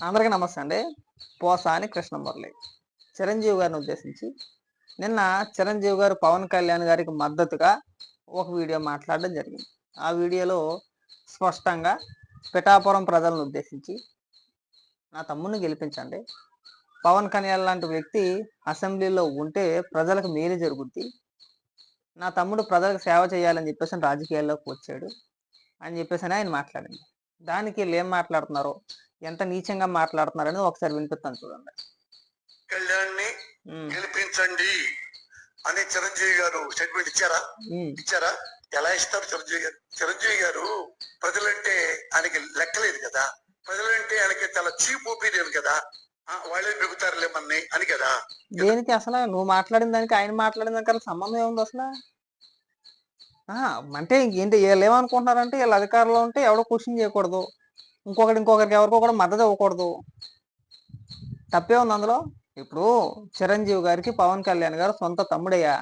అందరికీ నమస్తే అండి. పోసాని కృష్ణమురళి. చిరంజీవి గారిని ఉద్దేశించి నిన్న చిరంజీవి గారు పవన్ కళ్యాణ్ గారికి మద్దతుగా ఒక వీడియో మాట్లాడడం జరిగింది. ఆ వీడియోలో స్పష్టంగా పిఠాపురం ప్రజలను ఉద్దేశించి నా తమ్ముడిని గెలిపించండి. పవన్ కళ్యాణ్ లాంటి వ్యక్తి అసెంబ్లీలో ఉంటే ప్రజలకు మేలు జరుగుద్ది. నా తమ్ముడు ప్రజలకు సేవ చేయాలని చెప్పేసి రాజకీయాల్లోకి వచ్చాడు అని చెప్పేసి ఆయన మాట్లాడింది. దానికి వీళ్ళు ఏం మాట్లాడుతున్నారో, ఎంత నీచంగా మాట్లాడుతున్నారని ఒకసారి వినిపిస్తాను చూడండి. కళ్యాణ్ని గెలిపించండి అని చిరంజీవి గారు స్టేట్మెంట్ ఇచ్చారా? ఎలా ఇస్తారు చిరంజీవి గారు ప్రజలంటే ఆయనకి లెక్కలేదు కదా, ప్రజలంటే ఆయనకి చాలా చీప్ ఒపీనియన్ కదా, వాళ్ళే మిగుతారులే మన్ని అని కదా. దేనికి అసలు నువ్వు మాట్లాడిన దానికి ఆయన మాట్లాడిన దానికి సంబంధం ఏముంది అసలు? అంటే ఇంకేంటి వీళ్ళు ఏమనుకుంటున్నారంటే వీళ్ళ అధికారంలో ఉంటే ఎవడో క్వశ్చన్ చేయకూడదు, ఇంకొకరికి ఎవరికో కూడా మద్దతు ఇవ్వకూడదు. తప్పే ఉంది అందులో. ఇప్పుడు చిరంజీవి గారికి పవన్ కళ్యాణ్ గారు సొంత తమ్ముడయ్యా,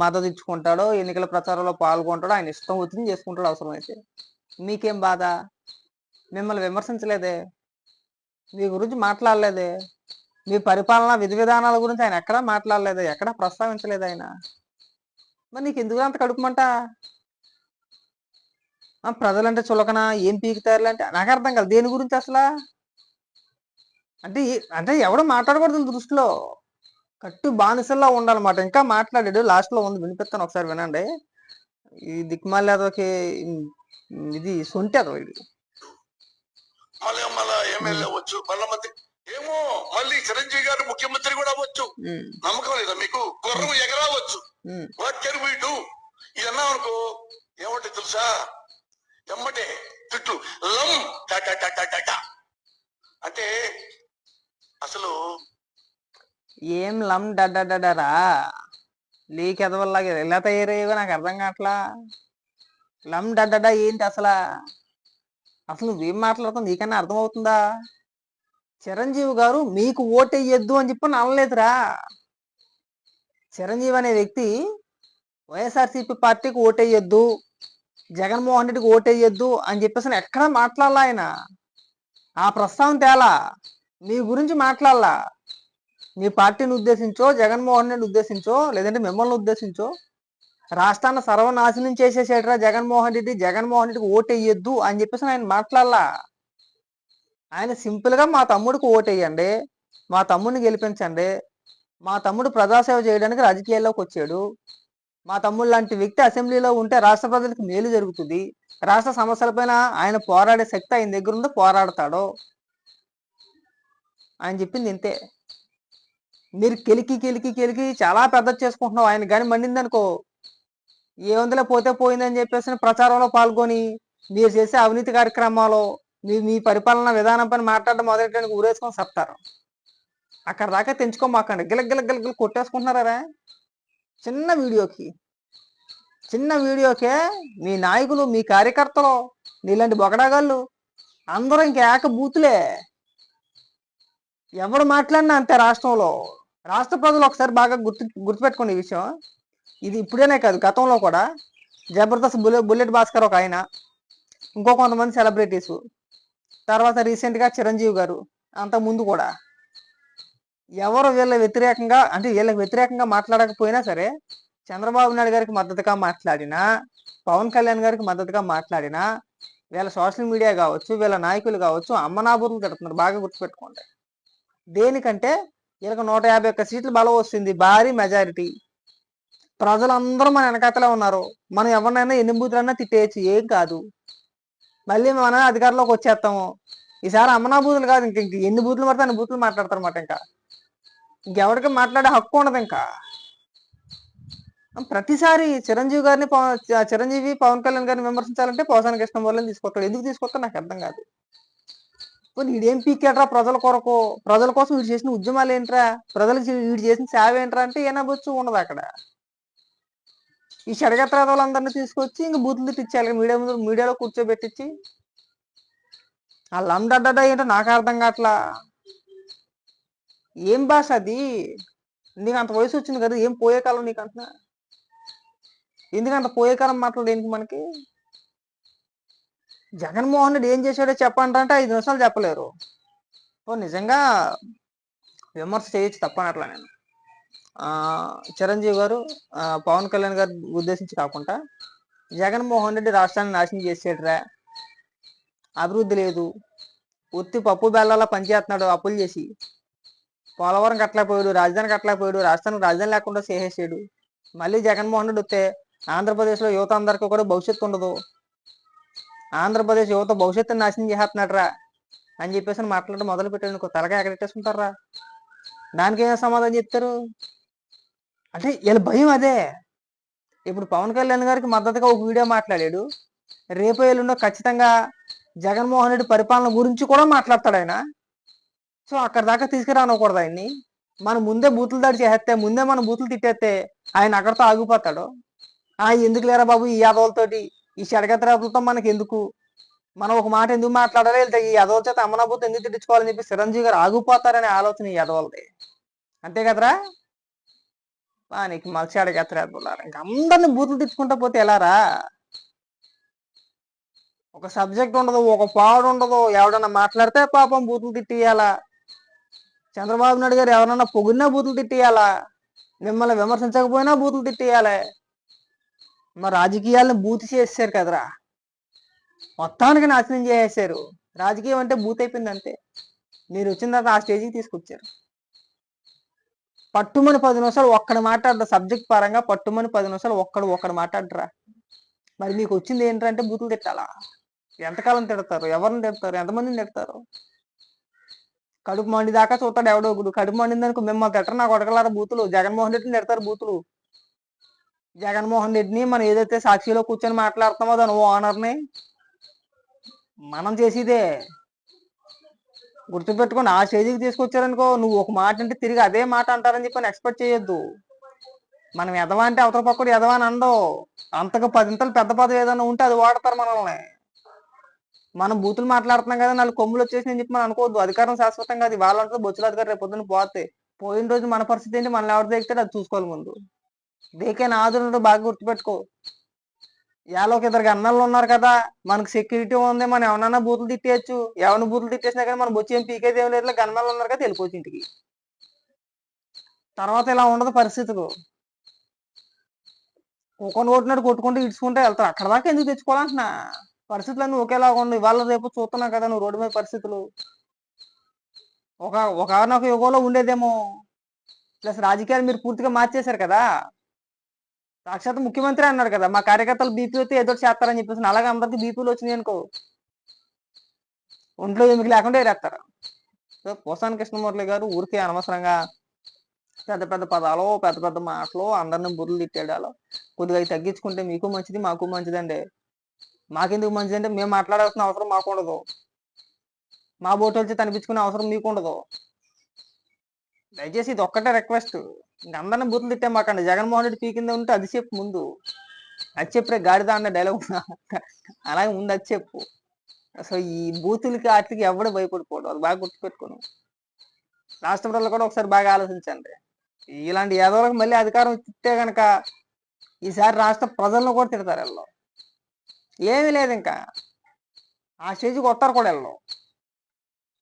మద్దతు ఇచ్చుకుంటాడో ఎన్నికల ప్రచారంలో పాల్గొంటాడో ఆయన ఇష్టం వచ్చింది చేసుకుంటాడు అవసరమైతే. మీకేం బాధ? మిమ్మల్ని విమర్శించలేదే, మీ గురించి మాట్లాడలేదే, మీ పరిపాలన విధి విధానాల గురించి ఆయన ఎక్కడా మాట్లాడలేదే, ఎక్కడా ప్రస్తావించలేదు ఆయన. మరి నీకు ఎందుకు అంత కడుపుమంట? ప్రజలంటే చులకన, ఏం పీకుతారులే అంటే నాకు అర్థం కాదు. దేని గురించి అసలు? అంటే అంటే ఎవడో మాట్లాడకూడదు దృష్టిలో, కట్టు బానిసల్లా ఉండాలన్నమాట. ఇంకా మాట్లాడాడు, లాస్ట్లో ఉంది, వినిపిస్తాను ఒకసారి వినండి. ఈ దిక్మాలేదోకి ఇది సొంటారు ఇది. ఎమ్మెల్యే అవ్వచ్చు, ఏమో మళ్ళీ చిరంజీవి గారు ముఖ్యమంత్రి కూడా అవ్వచ్చు. నమ్మకం లేదా మీకు? గుర్రం ఎగరావచ్చు. What can we do? ఇదన్నా అనుకో ఏమంటే తెలుసా, ఎమ్మటే తిట్లు లం అంటే అసలు ఏం లం డడ్డరా లీక్ ఎదవల్లాగా ఎలా తయారయ్యేవో నాకు అర్థం కావట్లా. లం డడ్డా ఏంటి అసలు? అసలు నువ్వేం మాట్లాడుతావు నీకన్నా అర్థమవుతుందా? చిరంజీవి గారు మీకు ఓటెయ్యొద్దు అని చెప్పి అనలేదురా. చిరంజీవి అనే వ్యక్తి వైఎస్ఆర్సీపీ పార్టీకి ఓటెయ్యొద్దు, జగన్మోహన్ రెడ్డికి ఓటెయ్యొద్దు అని చెప్పేసి ఎక్కడా మాట్లాడాల ఆయన. ఆ ప్రస్తావన తేలా, మీ గురించి మాట్లాడాలా. మీ పార్టీని ఉద్దేశించో, జగన్మోహన్ రెడ్డి ఉద్దేశించో, లేదంటే మిమ్మల్ని ఉద్దేశించో రాష్ట్రాన్ని సర్వనాశనం చేసేసేటరా జగన్మోహన్ రెడ్డికి ఓటెయ్యొద్దు అని చెప్పేసి ఆయన మాట్లాడాలా. ఆయన సింపుల్గా మా తమ్ముడికి ఓటేయండి, మా తమ్ముడిని గెలిపించండి, మా తమ్ముడు ప్రజాసేవ చేయడానికి రాజకీయాల్లోకి వచ్చాడు, మా తమ్ముడు లాంటి వ్యక్తి అసెంబ్లీలో ఉంటే రాష్ట్ర ప్రజలకు మేలు జరుగుతుంది, రాష్ట్ర సమస్యలపైన ఆయన పోరాడే శక్తి ఆయన దగ్గర ఉందో పోరాడతాడు ఆయన చెప్పింది ఇంతే. మీరు కెలికి చాలా పెద్ద చేసుకుంటున్నావు. ఆయన కానీ మండింది అనుకో, ఏముందిలే పోతే పోయిందని చెప్పేసి ప్రచారంలో పాల్గొని మీరు చేసే అవినీతి కార్యక్రమాలు, మీ పరిపాలన విధానం పైన మాట్లాడడం మొదలెట్టడానికి ఊరేసుకొని సత్తారు. అక్కడ దాకా తెంచుకోమాకండి. గిలగిల కొట్టేసుకుంటున్నారా చిన్న వీడియోకే మీ నాయకులు, మీ కార్యకర్తలు, నీలాంటి బొగడాగాళ్ళు అందరూ ఇంక ఏక బూతులే. ఎవరు మాట్లాడినా అంతే. రాష్ట్ర ప్రజలు ఒకసారి బాగా గుర్తుపెట్టుకోండి ఈ విషయం. ఇది ఇప్పుడేనే కాదు, గతంలో కూడా జబర్దస్త్ బుల్లెట్ భాస్కర్ ఒక ఆయన, ఇంకో కొంతమంది సెలబ్రిటీసు, తర్వాత రీసెంట్గా చిరంజీవి గారు, అంతకుముందు కూడా ఎవరు వీళ్ళకి వ్యతిరేకంగా మాట్లాడకపోయినా సరే, చంద్రబాబు నాయుడు గారికి మద్దతుగా మాట్లాడినా, పవన్ కళ్యాణ్ గారికి మద్దతుగా మాట్లాడినా, వీళ్ళ సోషల్ మీడియా కావచ్చు, వీళ్ళ నాయకులు కావచ్చు అమ్మనాబుర్లు తిడుతున్నారు. బాగా గుర్తుపెట్టుకోండి. దేనికంటే వీళ్ళకి 151 సీట్లు బలం వస్తుంది, భారీ మెజారిటీ. ప్రజలందరూ మన వెనకాతలే ఉన్నారు. మనం ఎవరినైనా ఎన్ని బూతులన్నా తిట్టేయచ్చు, ఏం కాదు. మళ్ళీ మనం అధికారంలోకి వచ్చేస్తాము. ఈసారి అమ్మనా బూతులు కాదు, ఇంక ఎన్ని బూతులు పడితే అన్ని బూతులు మాట్లాడతారన్నమాట. ఇంకెవరికి మాట్లాడే హక్కు ఉండదు. ఇంకా ప్రతిసారి చిరంజీవి పవన్ కళ్యాణ్ గారిని విమర్శించాలంటే పోసాని కృష్ణమురళిని తీసుకొస్తాడు. ఎందుకు తీసుకొస్తాడు నాకు అర్థం కాదు. వీడేం పీకేట్రా ప్రజల కొరకు, ప్రజల కోసం వీడు చేసిన ఉద్యమాలు ఏంట్రా, ప్రజలకు వీడు చేసిన సేవ ఏంట్రా అంటే ఏనబొచ్చు ఉండదు అక్కడ. ఈ షడగత్రాలందరినీ తీసుకొచ్చి ఇంక బూతులు తిట్టించాలి, మీడియాలో కూర్చోబెట్టించి. ఆ లండడ్డా ఏంటో నాకు అర్థం కావట్లా. ఏం భాష అది? నీకు అంత వయసు వచ్చింది కదా, ఏం పోయే కాలం నీకు అంటున్నా? ఎందుకంత పోయే కాలం మాట్లాడు ఏంటి మనకి? జగన్మోహన్ రెడ్డి ఏం చేశాడో చెప్పండి అంటే 5 నిమిషాలు చెప్పలేరు. నిజంగా విమర్శ చేయొచ్చు, తప్పనట్లా నేను. చిరంజీవి గారు పవన్ కళ్యాణ్ గారు ఉద్దేశించి కాకుండా, జగన్మోహన్ రెడ్డి రాష్ట్రాన్ని నాశనం చేసేట్రా, అభివృద్ధి లేదు, ఉత్తి పప్పు బెల్లాల పనిచేస్తున్నాడు అప్పులు చేసి, పోలవరం కట్టలేకపోయాడు, రాజధాని కట్టలేకపోయాడు, రాష్ట్రానికి రాజధాని లేకుండా చేసేసాడు. మళ్ళీ జగన్మోహన్ రెడ్డి వస్తే ఆంధ్రప్రదేశ్లో యువత అందరికీ కూడా భవిష్యత్తు ఉండదు, ఆంధ్రప్రదేశ్ యువత భవిష్యత్తుని నాశనం చేస్తున్నాడ్రా అని చెప్పేసి మాట్లాడడం మొదలు పెట్టాడు. తలగా ఎగరెట్టేసుకుంటారా? దానికి ఏమైనా సమాధానం చెప్తారు? అంటే వీళ్ళ భయం అదే. ఇప్పుడు పవన్ కళ్యాణ్ గారికి మద్దతుగా ఒక వీడియో మాట్లాడాడు, రేపు ఎల్లుండో ఖచ్చితంగా జగన్మోహన్ రెడ్డి పరిపాలన గురించి కూడా మాట్లాడతాడు ఆయన. సో అక్కడ దాకా తీసుకురానకూడదు ఆయన్ని. మనం ముందే బూతులు దాడి చేస్తే, ముందే మనం బూతులు తిట్టేస్తే ఆయన అక్కడితో ఆగిపోతాడు. ఎందుకు లేరా బాబు ఈ యాదవులతోటి, ఈ షడగత్రాలతో మనకి ఎందుకు, మనం ఒక మాట ఎందుకు మాట్లాడాలి, వెళ్తే ఈ యాదవుల చేత అమ్మనాభూతి ఎందుకు తిట్టించుకోవాలని చెప్పి చిరంజీవి గారు ఆగిపోతారనే ఆలోచన ఈ యాదవులది. అంతే కదరా? నీకు మలసి అడగెత్తరారు. ఇంక అందరిని బూతులు తిట్టుకుంటా పోతే ఎలారా? ఒక సబ్జెక్ట్ ఉండదు, ఒక పాడు ఉండదు. ఎవడన్నా మాట్లాడితే పాపం బూతులు తిట్టియాలా, చంద్రబాబు నాయుడు గారు ఎవరన్నా పొగిడినా బూతులు తిట్టియాలా, మిమ్మల్ని విమర్శించకపోయినా బూతులు తిట్టియాలి. మరి రాజకీయాలను బూతి చేసేసారు కదరా, మొత్తానికి నాశనం చేసేసారు. రాజకీయం అంటే బూత్ అయిపోయింది అంతే. మీరు వచ్చిన తర్వాత ఆ స్టేజ్కి తీసుకొచ్చారు. పట్టుమని 10 నిమిషాలు ఒక్కడ మాట్లాడరా, సబ్జెక్ట్ పరంగా పట్టుమని 10 నిమిషాలు ఒక్కడు మాట్లాడరా. మరి మీకు వచ్చింది ఏంటంటే బూతులు తిట్టాలా? ఎంతకాలం తిడతారు? ఎవరిని తిడతారు? ఎంతమందిని తిడతారు? కడుపు మండి దాకా చూస్తాడు ఎవడో ఒకడు. కడుపు మండిందనుకో మిమ్మల్ని తిట్టరు, నాకు కొడకలారా బూతులు. జగన్మోహన్ రెడ్డిని తిడతారు బూతులు. జగన్మోహన్ రెడ్డిని మనం ఏదైతే సాక్షిలో కూర్చొని మాట్లాడుతామో దాని ఓనర్ని మనం చేసేదే. గుర్తుపెట్టుకొని ఆ స్టేజ్కి తీసుకొచ్చారనుకో, నువ్వు ఒక మాట అంటే తిరిగి అదే మాట అంటారని చెప్పి ఎక్స్పెక్ట్ చేయొద్దు. మనం ఎదవా అంటే అవతల పక్కడు ఎదవా అని అండవు. అంతగా 10 ఇంతలు పెద్ద పదవి ఏదైనా ఉంటే అది వాడతారు మనల్ని. మనం బూతులు మాట్లాడుతున్నాం కదా, 4 కొమ్ములు వచ్చేసి అని చెప్పి మనం అనుకోవద్దు. అధికారం శాశ్వతంగా అది వాళ్ళంటే బొచ్చుల అధికారం రేపు పొద్దున్న పోతే, పోయిన రోజు మన పరిస్థితి ఏంటి, మనల్ని ఎవరు దిగుతాడు అది చూసుకోవాలి ముందు. దేకే నాదులు బాగా గుర్తుపెట్టుకో. యాలోకి 2 గన్నాళ్ళు ఉన్నారు కదా, మనకు సెక్యూరిటీ ఉంది, మనం ఎవరన్నా బూతులు తిట్టేయచ్చు. ఎవరిని బూతులు తిట్టేసినా కానీ మనం బొచ్చి ఏం పీకేది ఏం లేదు, గన్నాళ్ళు ఉన్నారు కదా వెళ్ళిపోవచ్చు ఇంటికి. తర్వాత ఇలా ఉండదు పరిస్థితులు. ఒక్కొని ఓటినాడు కొట్టుకుంటూ ఇడ్చుకుంటే వెళ్తారు. అక్కడ దాకా ఎందుకు తెచ్చుకోవాలంటున్నా? పరిస్థితులన్నీ ఒకేలాగా ఉండవు. ఇవాళ రేపు చూస్తున్నావు కదా నువ్వు రోడ్డు మీద పరిస్థితులు. ఒకనొక యుగంలో ఉండేదేమో, ప్లస్ రాజకీయాలు మీరు పూర్తిగా మార్చేశారు కదా. సాక్షాత్ ముఖ్యమంత్రి అన్నాడు కదా, మా కార్యకర్తలు బీపీ వస్తే ఏదో చేస్తారని చెప్పేసి. అలాగే అందరికి బీపీలు వచ్చినాయి అనుకో, ఒంట్లో ఎమికి లేకుండా ఏరేస్తారు. సో పోసాని కృష్ణమురళి గారు ఊరికే అనవసరంగా పెద్ద పెద్ద పదాలు, పెద్ద పెద్ద మాటలు, అందరిని బుర్రలు తిట్టాడాలో. కొద్దిగా అవి తగ్గించుకుంటే మీకు మంచిది, మాకు మంచిదండి. మాకెందుకు మంచిదంటే మేము మాట్లాడాల్సిన అవసరం మాకు ఉండదు, మా బోటు వచ్చి కనిపించుకునే అవసరం మీకు ఉండదు. దయచేసి ఇది ఒక్కటే రిక్వెస్ట్. ఇంక అందరిని బూతులు తిట్టే మాకండి. జగన్మోహన్ రెడ్డి పీకిందే ఉంటే అది చెప్పు ముందు. అది చెప్పే గాడిద అన్న డైలాగ్ అలాగే ముందు అది చెప్పు. సో ఈ బూతులకి వాటికి ఎవడు భయపడిపోవడం, అది బాగా గుర్తుపెట్టుకోను. రాష్ట్ర ప్రజలు కూడా ఒకసారి బాగా ఆలోచించండి. ఇలాంటి యాదవులకు మళ్ళీ అధికారం ఇస్తే గనక ఈసారి రాష్ట్ర ప్రజలను కూడా తిడతారు వీళ్ళు. ఏమీ లేదు, ఇంకా ఆ స్టేజ్కి వస్తారు కూడా వీళ్ళు.